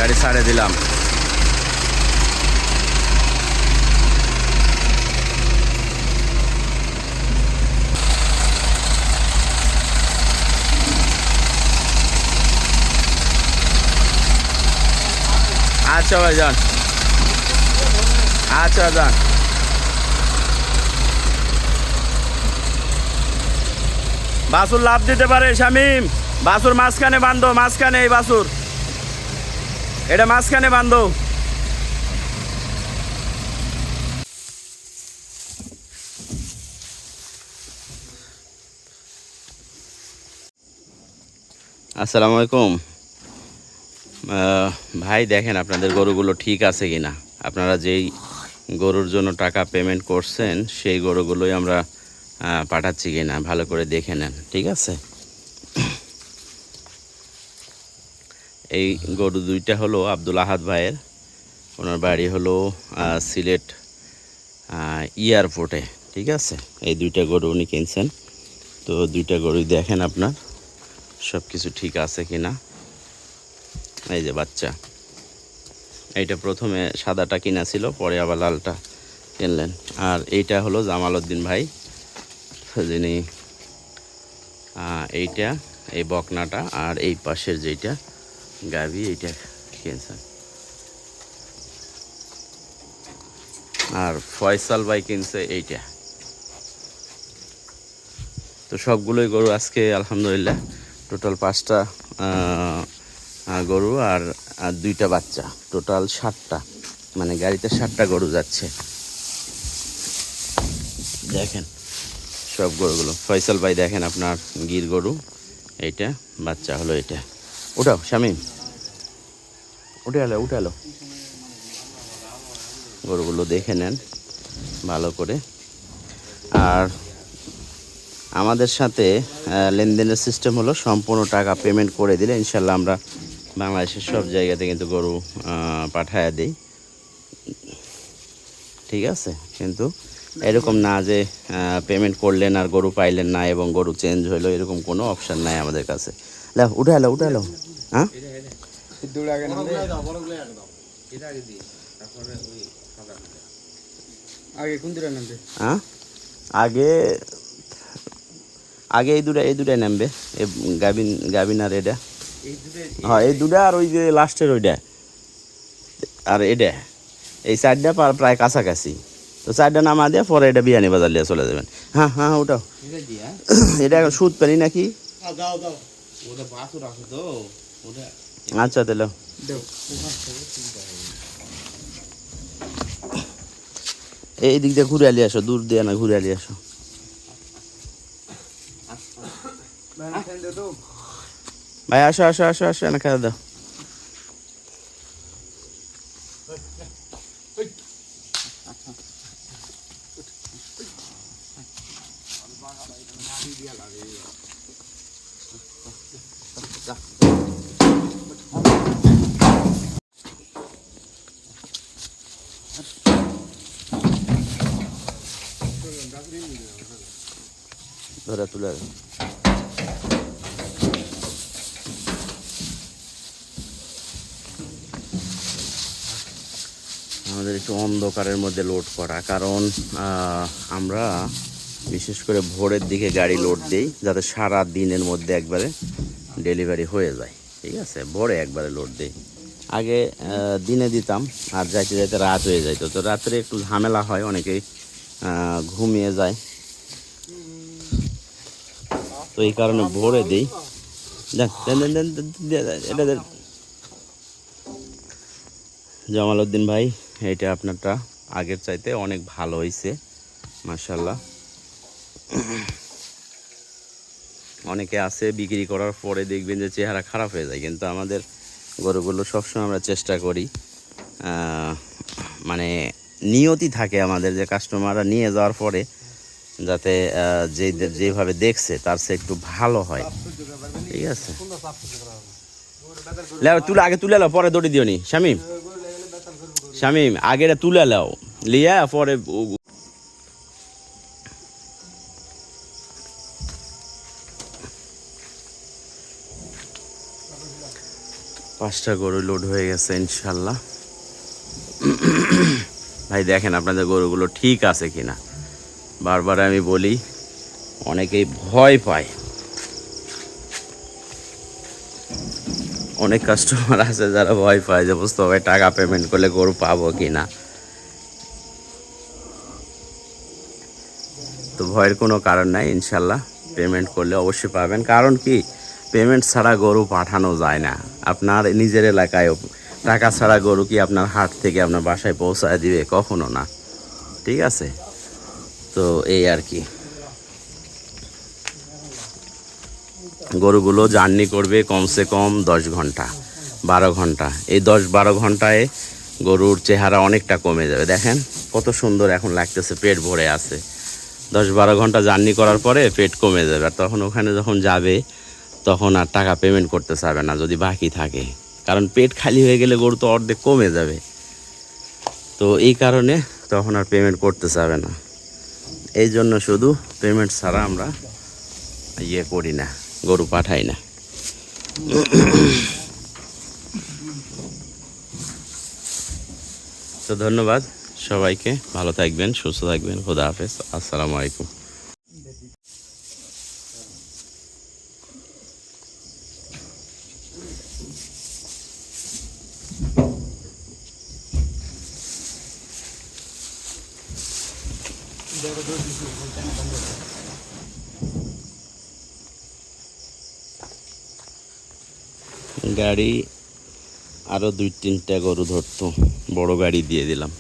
গাড়ি ছাড়ে দিলাম। আচ্ছা ভাইজান, আচ্ছা যান। বাসুর লাভ দিতে পারে শামিম, বাসুর মাঝখানে বান্ধো, মাঝখানে এই বাসুর, এটা মাঝখানে বান্ধো। আসসালামু আলাইকুম ভাই, দেখেন আপনাদের গরুগুলো ঠিক আছে কিনা। আপনারা যেই গরুর জন্য টাকা পেমেন্ট করছেন সেই গরুগুলোই আমরা পাঠাচ্ছি কিনা ভালো করে দেখে নেন, ঠিক আছে। এই গরু দুইটা হলো আব্দুল আহাদ ভাইয়ের, ওনার বাড়ি হলো সিলেট এয়ারপোর্টে, ঠিক আছে। এই দুইটা গরু উনি কিনছেন। তো দুইটা গরুই দেখেন আপনার সব কিছু ঠিক আছে কিনা। এই যে বাচ্চা, এইটা প্রথমে সাদাটা কিনা ছিল, পরে আবার লালটা কিনলেন। আর এইটা হলো জামাল উদ্দিন ভাই, যিনি এইটা, এই বকনাটা আর এই পাশের যেইটা গাভী, এইটা কিনছেন। আর ফয়সাল ভাই কিনছে এইটা। তো সবগুলোই গরু আজকে আলহামদুলিল্লাহ টোটাল 5টা গরু আর দুইটা বাচ্চা, টোটাল 7টা, মানে গাড়িতে 7টা গরু যাচ্ছে। দেখেন সব গরুগুলো। ফয়সাল ভাই দেখেন আপনার গির গরু, এইটা বাচ্চা হলো এটা। উঠাও শামিম, উঠে এলো, উঠে এলো। গরুগুলো দেখে নেন ভালো করে। আর আমাদের সাথে লেনদেনের সিস্টেম হলো সম্পূর্ণ টাকা পেমেন্ট করে দিলে ইনশাল্লাহ আমরা বাংলাদেশের সব জায়গাতে কিন্তু গরু পাঠায়া দিই, ঠিক আছে। কিন্তু এরকম না যে পেমেন্ট করলেন আর গরু পাইলেন না এবং গরু চেঞ্জ হইলো, এরকম কোনো অপশান নাই আমাদের কাছে। লা উঠে এলো, উঠে এলো। হ্যাঁ হ্যাঁ আগে আগে এই দুটাই নামবে, গাবিন আর এটা। হ্যাঁ এই দুটা আর ওই যে লাস্টের ওইটা আর এটা, এই সাইডটা প্রায় কাছাকাছি। তো সাইডটা নামা দিয়ে পরে এটা বিয়ানি বাজার দিয়ে চলে যাবেন। হ্যাঁ হ্যাঁ ওটাও, এটা এখন সুদ পানি নাকি। আচ্ছা তাহলে এই দিক দিয়ে ঘুরে আলি আসো, দূর দিয়ে না ঘুরে আলি আসো। ভাই আসো আসো আসো আসো, না খেয়ে দাও। ধরে তুলে আমাদের একটু অন্ধকারের মধ্যে লোড করা, কারণ আমরা বিশেষ করে ভোরের দিকে গাড়ি লোড দিই যাতে সারা দিনের মধ্যে একবারে ডেলিভারি হয়ে যায়, ঠিক আছে। ভোরে একবারে লোড দিই, আগে দিনে দিতাম আর যাইতে যাইতে রাত হয়ে যাইতো। তো রাত্রে একটু ঝামেলা হয়, অনেকেই ঘুমিয়ে যায়, তো এই কারণে ভোরে দিই। এটা জামাল উদ্দিন ভাই, এইটা আপনারটা আগের চাইতে অনেক ভালো হয়েছে মাশাআল্লাহ। অনেকে আছে বিক্রি করার পরে দেখবেন যে চেহারা খারাপ হয়ে যায়, কিন্তু আমাদের গরুগুলো সবসময় আমরা চেষ্টা করি, মানে নিয়তি থাকে আমাদের যে কাস্টমাররা নিয়ে যাওয়ার পরে যাতে যেভাবে দেখছে তার সে একটু ভালো হয়, ঠিক আছে। তুলে আগে তুলে লাও, পরে দড়ি দিও নি শামিম। শামিম আগে তুলে লাও, লিয়া পরে 5টা গরু লোড হয়ে গেছে ইনশাল্লাহ। ভাই দেখেন আপনাদের গরুগুলো ঠিক আছে কিনা। বারবার আমি বলি, অনেকেই ভয় পায়, অনেক কাস্টমার আছে যারা ভয় পায় যে বুঝতে হবে টাকা পেমেন্ট করলে গরু পাবো কিনা। তো ভয়ের কোনো কারণ নাই, ইনশাল্লাহ পেমেন্ট করলে অবশ্যই পাবেন। কারণ কি, পেমেন্ট ছাড়া গরু পাঠানো যায় না। আপনার নিজের এলাকায় টাকা ছাড়া গরু কি আপনার হাট থেকে আপনার বাসায় পৌঁছায় দিবে? কখনো না। ঠিক আছে, তো এই আর কি। গরুগুলো জার্নি করবে কমসে কম 10 ঘন্টা 12 ঘন্টা। এই 10-12 ঘন্টায় গরুর চেহারা অনেকটা কমে যাবে। দেখেন কত সুন্দর এখন লাগতেছে, পেট ভরে আছে। 10-12 ঘন্টা জার্নি করার পরে পেট কমে যাবে, আর তখন ওখানে যখন যাবে তখন আর টাকা পেমেন্ট করতে চাবে না যদি বাকি থাকে। কারণ পেট খালি হয়ে গেলে গরু তো অর্ধেক কমে যাবে, তো এই কারণে তখন আর পেমেন্ট করতে চাবে না। এই জন্য শুধু পেমেন্ট ছাড়া আমরা করি না, গরু পাঠাই না। তো ধন্যবাদ সবাইকে, ভালো থাকবেন, সুস্থ থাকবেন, খোদা হাফেজ, আসসালামু আলাইকুম। গাড়ি আরো 2-3টা গরু ধরতো, বড় গাড়ি দিয়ে দিলাম।